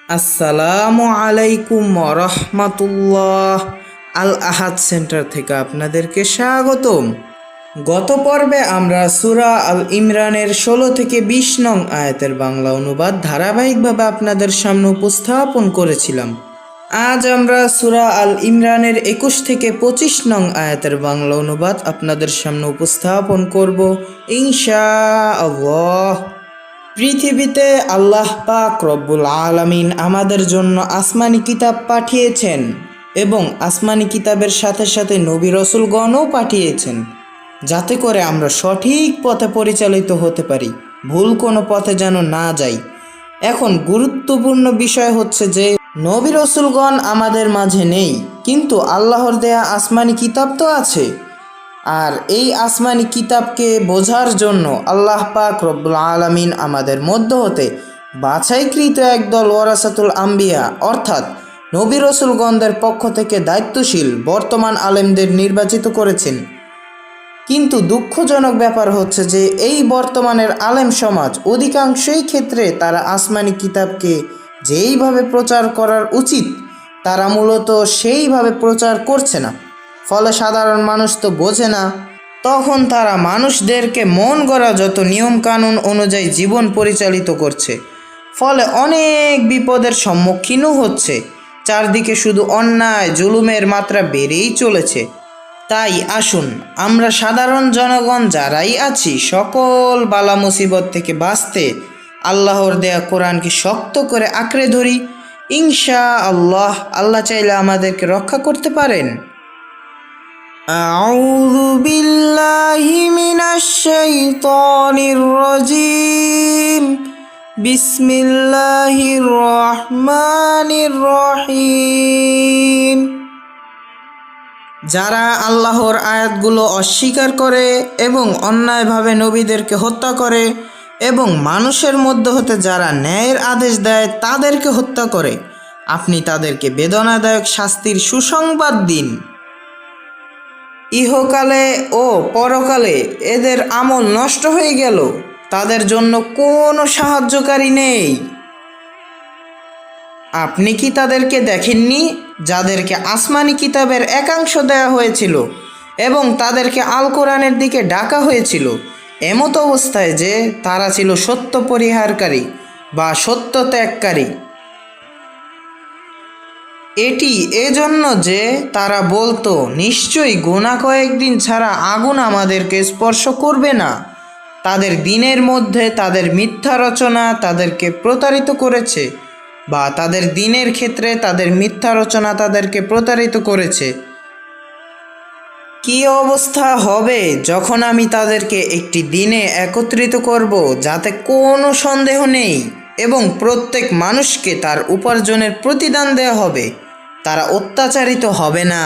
আসসালামু আলাইকুম রহমাতুল্লাহ। আল আহাদ সেন্টার থেকে আপনাদেরকে স্বাগতম। গত পর্বে আমরা সূরা আল ইমরানের ১৬ থেকে ২০ নং আয়াতের বাংলা অনুবাদ ধারাবাহিকভাবে আপনাদের সামনে উপস্থাপন করেছিলাম। আজ আমরা সূরা আল ইমরানের ২১ থেকে ২৫ নং আয়াতের বাংলা অনুবাদ আপনাদের সামনে উপস্থাপন করব ইনশাআল্লাহ। পৃথিবীতে আল্লাহ পাক রব্বুল আলামিন আমাদের জন্য আসমানি কিতাব পাঠিয়েছেন এবং আসমানি কিতাবের সাথে সাথে নবী রসুলগণও পাঠিয়েছেন, যাতে করে আমরা সঠিক পথে পরিচালিত হতে পারি, ভুল কোনো পথে যেন না যাই। এখন গুরুত্বপূর্ণ বিষয় হচ্ছে যে নবী রসুলগণ আমাদের মাঝে নেই, কিন্তু আল্লাহর দেয়া আসমানি কিতাব তো আছে। আর এই আসমানি কিতাবকে বোঝার জন্য আল্লাহ পাক রব্বুল আলামিন আমাদের মধ্য হতে বাছাইকৃত একদল ওয়ারাসাতুল আম্বিয়া অর্থাৎ নবী রসুলগণদের পক্ষ থেকে দায়িত্বশীল বর্তমান আলেমদের নির্বাচিত করেছেন। কিন্তু দুঃখজনক ব্যাপার হচ্ছে যে এই বর্তমানের আলেম সমাজ অধিকাংশই ক্ষেত্রে তারা আসমানি কিতাবকে যেইভাবে প্রচার করার উচিত তারা মূলত সেইভাবে প্রচার করছে না। ফলে সাধারণ মানুষ তো বোঝে না, তখন তারা মানুষদেরকে মন গড়া যত নিয়মকানুন অনুযায়ী জীবন পরিচালিত করছে, ফলে অনেক বিপদের সম্মুখীনও হচ্ছে। চারদিকে শুধু অন্যায় জুলুমের মাত্রা বেড়েই চলেছে। তাই আসুন আমরা সাধারণ জনগণ যারাই আছি সকল বালা মুসিবত থেকে বাঁচতে আল্লাহর দেয়া কোরআনকে শক্ত করে আঁকড়ে ধরি। ইনশাআল্লাহ আল্লাহ চাইলে আমাদেরকে রক্ষা করতে পারেন। আউযু বিল্লাহি মিনাশ শাইতানির রাজীম। বিসমিল্লাহির রহমানির রহিম। যারা আল্লাহর আয়াতগুলো অস্বীকার করে এবং অন্যায়ভাবে নবীদেরকে হত্যা করে এবং মানুষের মধ্য হতে যারা ন্যায়ের আদেশ দেয় তাদেরকে হত্যা করে, আপনি তাদেরকে বেদনাদায়ক শাস্তির সুসংবাদ দিন। ইহকালে ও পরকালে এদের আমল নষ্ট হয়ে গেল, তাদের জন্য কোনো সাহায্যকারী নেই। আপনি কি তাদেরকে দেখেননি যাদেরকে আসমানি কিতাবের একাংশ দেয়া হয়েছিল এবং তাদেরকে আল কোরআনের দিকে ডাকা হয়েছিল, এমত অবস্থায় যে তারা ছিল সত্য পরিহারকারী বা সত্য ত্যাগকারী? এটি এজন্য যে তারা বলতো, নিশ্চয়ই গোনা কয়েকদিন ছাড়া আগুন আমাদেরকে স্পর্শ করবে না। তাদের দিনের মধ্যে তাদের মিথ্যা রচনা তাদেরকে প্রতারিত করেছে, বা তাদের দিনের ক্ষেত্রে তাদের মিথ্যা রচনা তাদেরকে প্রতারিত করেছে। কি অবস্থা হবে যখন আমি তাদেরকে একটি দিনে একত্রিত করব যাতে কোনো সন্দেহ নেই এবং প্রত্যেক মানুষকে তার উপার্জনের প্রতিদান দেওয়া হবে। তারা অত্যাচারিত হবে না,